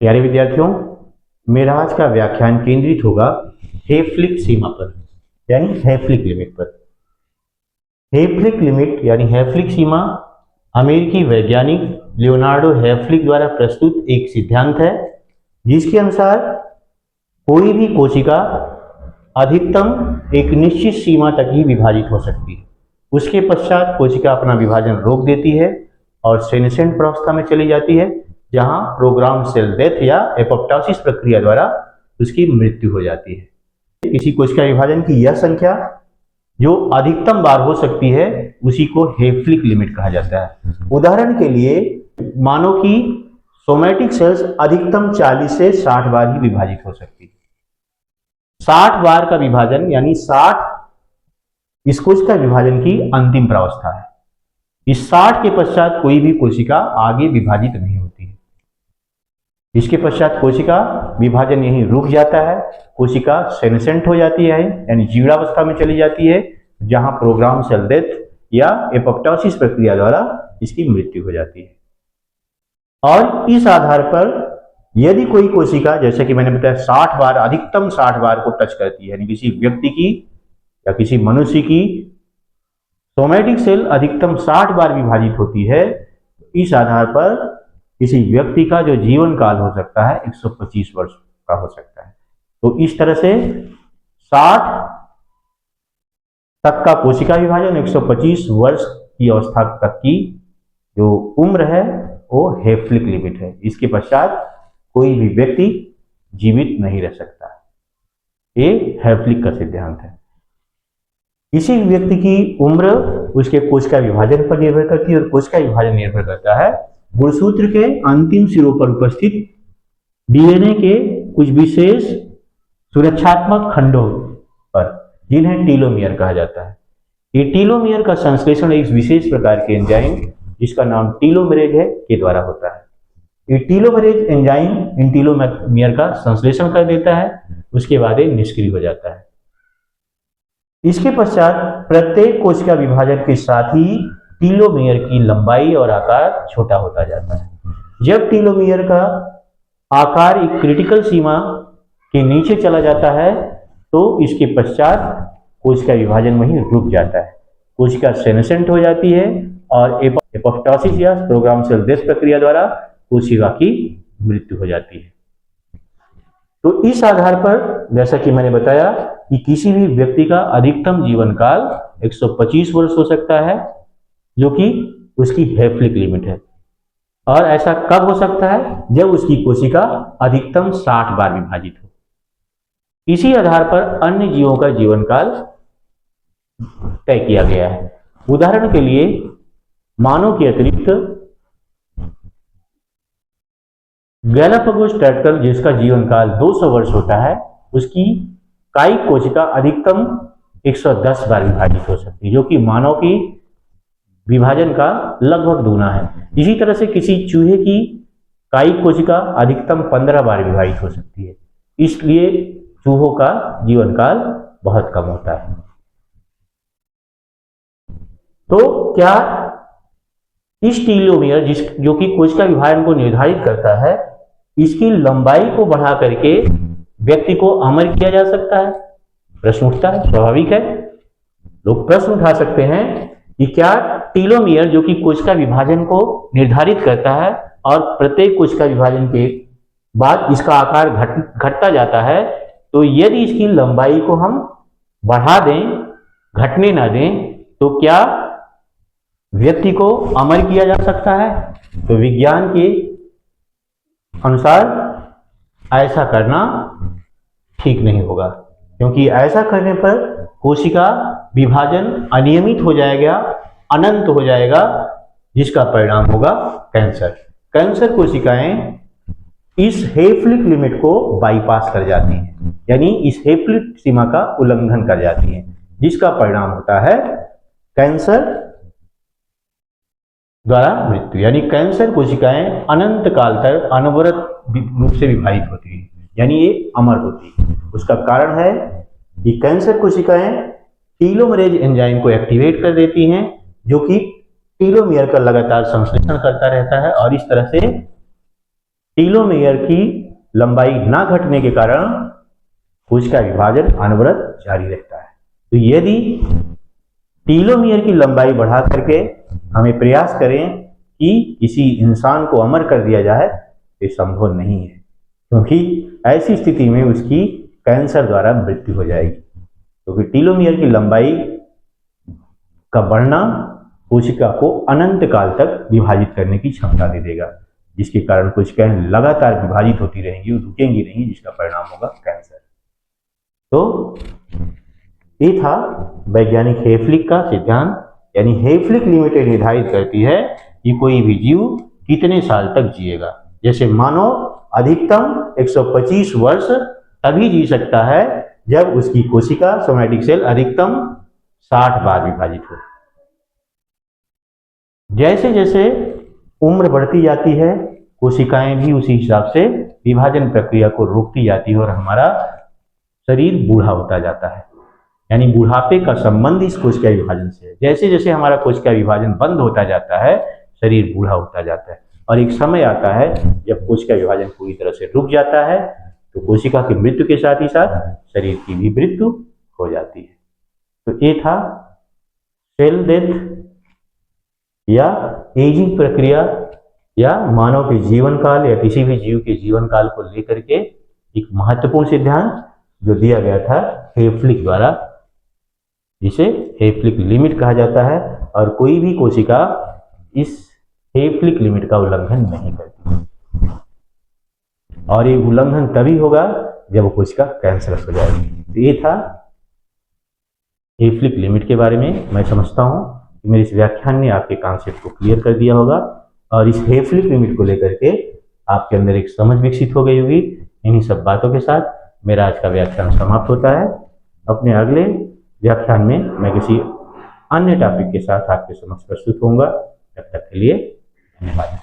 प्यारे विद्यार्थियों, मेरा आज का व्याख्यान केंद्रित होगा हेफलिक सीमा पर यानी हेफलिक लिमिट पर। हेफलिक लिमिट यानी हेफलिक सीमा अमेरिकी वैज्ञानिक लियोनार्डो हेफलिक द्वारा प्रस्तुत एक सिद्धांत है, जिसके अनुसार कोई भी कोशिका अधिकतम एक निश्चित सीमा तक ही विभाजित हो सकती है। उसके पश्चात कोशिका अपना विभाजन रोक देती है और सेनेसेंट प्रावस्था में चली जाती है, जहां प्रोग्राम सेल डेथ या एपोप्टोसिस प्रक्रिया द्वारा उसकी मृत्यु हो जाती है। किसी कोशिका विभाजन की यह संख्या जो अधिकतम बार हो सकती है उसी को हेफलिक लिमिट कहा जाता है। उदाहरण के लिए मानो कि सोमैटिक सेल्स अधिकतम 40 से 60 बार ही विभाजित हो सकती है। 60 बार का विभाजन यानी 60 इस कोशिका विभाजन की अंतिम प्रावस्था है। इस 60 के पश्चात कोई भी कोशिका आगे विभाजित नहीं होती है। इसके पश्चात कोशिका विभाजन यहीं रुक जाता है, कोशिका सेनेसेंट हो जाती है यानी जीवनावस्था में चली जाती है, जहां प्रोग्राम सेल डेथ या एपोप्टोसिस प्रक्रिया द्वारा इसकी मृत्यु हो जाती है। और इस आधार पर यदि कोई कोशिका, जैसे कि मैंने बताया, 60 बार अधिकतम 60 बार को टच करती है, यानी किसी व्यक्ति की या किसी मनुष्य की सोमैटिक सेल अधिकतम 60 बार विभाजित होती है, इस आधार पर किसी व्यक्ति का जो जीवन काल हो सकता है 125 वर्ष का हो सकता है। तो इस तरह से 60 तक का कोशिका विभाजन 125 वर्ष की अवस्था तक की जो उम्र है वो हेफलिक लिमिट है। इसके पश्चात कोई भी व्यक्ति जीवित नहीं रह सकता। ये हेफलिक का सिद्धांत है। किसी व्यक्ति की उम्र उसके कोशिका विभाजन पर निर्भर करती है और कोशिका विभाजन निर्भर करता है गुणसूत्र के अंतिम सिरों पर उपस्थित डीएनए के कुछ विशेष सुरक्षात्मक खंडों पर, जिन्हें टीलोमियर कहा जाता है। ये टीलोमियर का संश्लेषण एक विशेष प्रकार के एंजाइम, जिसका नाम टीलोमरेज है, के द्वारा होता है। ये टीलोमरेज एंजाइम इन टीलोमियर का संश्लेषण कर देता है, उसके बाद ये निष्क्रिय हो जाता है। इसके पश्चात प्रत्येक कोशिका विभाजन के साथ ही टीलोमियर की लंबाई और आकार छोटा होता जाता है। जब टीलोमियर का आकार एक क्रिटिकल सीमा के नीचे चला जाता है तो इसके पश्चात कोशिका विभाजन वहीं रुक जाता है, कोशिका सेनेसेंट हो जाती है और एपोप्टोसिस या प्रोग्राम सेल डेथ प्रक्रिया द्वारा कोशिका की मृत्यु हो जाती है। तो इस आधार पर, जैसा कि मैंने बताया, कि किसी भी व्यक्ति का अधिकतम जीवन काल 125 वर्ष हो सकता है, जो कि उसकी हेफलिक लिमिट है। और ऐसा कब हो सकता है? जब उसकी कोशिका अधिकतम 60 बार विभाजित हो। इसी आधार पर अन्य जीवों का जीवन काल तय किया गया है। उदाहरण के लिए मानव के अतिरिक्त गैलापागोस टर्टल, जिसका जीवन काल 200 वर्ष होता है, उसकी कायिक कोशिका अधिकतम 110 बार विभाजित हो सकती है, जो कि मानव की विभाजन का लगभग दूना है। इसी तरह से किसी चूहे की कायिक कोशिका अधिकतम 15 बार विभाजित हो सकती है। इसलिए चूहों का जीवन काल बहुत कम होता है। तो क्या इस टीलोमियर, जो कि कोशिका विभाजन को निर्धारित करता है, इसकी लंबाई को बढ़ा करके व्यक्ति को अमर किया जा सकता है? प्रश्न उठता है, स्वाभाविक है। लोग प्रश्न उठा सकते हैं कि क्या टीलोमियर, जो कि कोशिका विभाजन को निर्धारित करता है और प्रत्येक कोशिका विभाजन के बाद इसका आकार घटता जाता है, तो यदि इसकी लंबाई को हम बढ़ा दें, घटने ना दें, तो क्या व्यक्ति को अमर किया जा सकता है? तो विज्ञान के अनुसार ऐसा करना ठीक नहीं होगा, क्योंकि ऐसा करने पर कोशिका विभाजन अनियमित हो जाएगा, अनंत हो जाएगा, जिसका परिणाम होगा कैंसर। कैंसर कोशिकाएं इस हेफलिक लिमिट को बाईपास कर जाती हैं, यानी इस हेफलिक सीमा का उल्लंघन कर जाती हैं, जिसका परिणाम होता है कैंसर द्वारा मृत्यु। यानी कैंसर कोशिकाएं अनंत काल तक अनवरत रूप से विभाजित होती है, यानी ये अमर होती है। उसका कारण है कि कैंसर कोशिकाएं टीलोमरेज एंजाइम को एक्टिवेट कर देती हैं, जो कि टीलोमियर का लगातार संश्लेषण करता रहता है और इस तरह से टीलोमेयर की लंबाई ना घटने के कारण कोशिका विभाजन अनवरत जारी रहता है। तो यदि टीलोमेयर की लंबाई बढ़ा करके हमें प्रयास करें कि किसी इंसान को अमर कर दिया जाए, ये संभव नहीं है, क्योंकि ऐसी स्थिति में उसकी कैंसर द्वारा मृत्यु हो जाएगी। क्योंकि टीलोमेयर की लंबाई का बढ़ना कोशिका को अनंत काल तक विभाजित करने की क्षमता दे देगा, जिसके कारण कोशिकाएं लगातार विभाजित होती रहेंगी, रुकेंगी नहीं, जिसका परिणाम होगा कैंसर। तो ये था वैज्ञानिक हेफलिक का सिद्धांत, यानी हेफलिक लिमिटेड निर्धारित करती है कि कोई भी जीव कितने साल तक जिएगा। जैसे मानव अधिकतम 125 वर्ष तभी जी सकता है जब उसकी कोशिका सोमैटिक सेल अधिकतम 60 बार विभाजित हो। जैसे जैसे उम्र बढ़ती जाती है, कोशिकाएं भी उसी हिसाब से विभाजन प्रक्रिया को रोकती जाती है और हमारा शरीर बूढ़ा होता जाता है। यानी बुढ़ापे का संबंध इस कोशिका विभाजन से है। जैसे जैसे हमारा कोशिका विभाजन बंद होता जाता है, शरीर बूढ़ा होता जाता है, और एक समय आता है जब कोशिका विभाजन पूरी तरह से रुक जाता है, तो कोशिका की मृत्यु के साथ ही साथ शरीर की भी मृत्यु हो जाती है। तो ये था सेल डेथ या एजिंग प्रक्रिया, या मानव के जीवन काल या किसी भी जीव के जीवन काल को लेकर के एक महत्वपूर्ण सिद्धांत जो दिया गया था हेफलिक द्वारा, जिसे हेफलिक लिमिट कहा जाता है। और कोई भी कोशिका इस हेफलिक लिमिट का उल्लंघन नहीं करती, और ये उल्लंघन तभी होगा जब कोशिका कैंसरस हो जाएगी। तो ये था हेफलिक लिमिट के बारे में। मैं समझता हूं कि मेरे इस व्याख्यान ने आपके कॉन्सेप्ट को क्लियर कर दिया होगा, और इस हेफलिक लिमिट को लेकर के आपके अंदर एक समझ विकसित हो गई होगी। इन्हीं सब बातों के साथ मेरा आज का व्याख्यान समाप्त होता है। अपने अगले व्याख्यान में मैं किसी अन्य टॉपिक के साथ आपके समक्ष प्रस्तुत होऊंगा। तब तक के लिए धन्यवाद।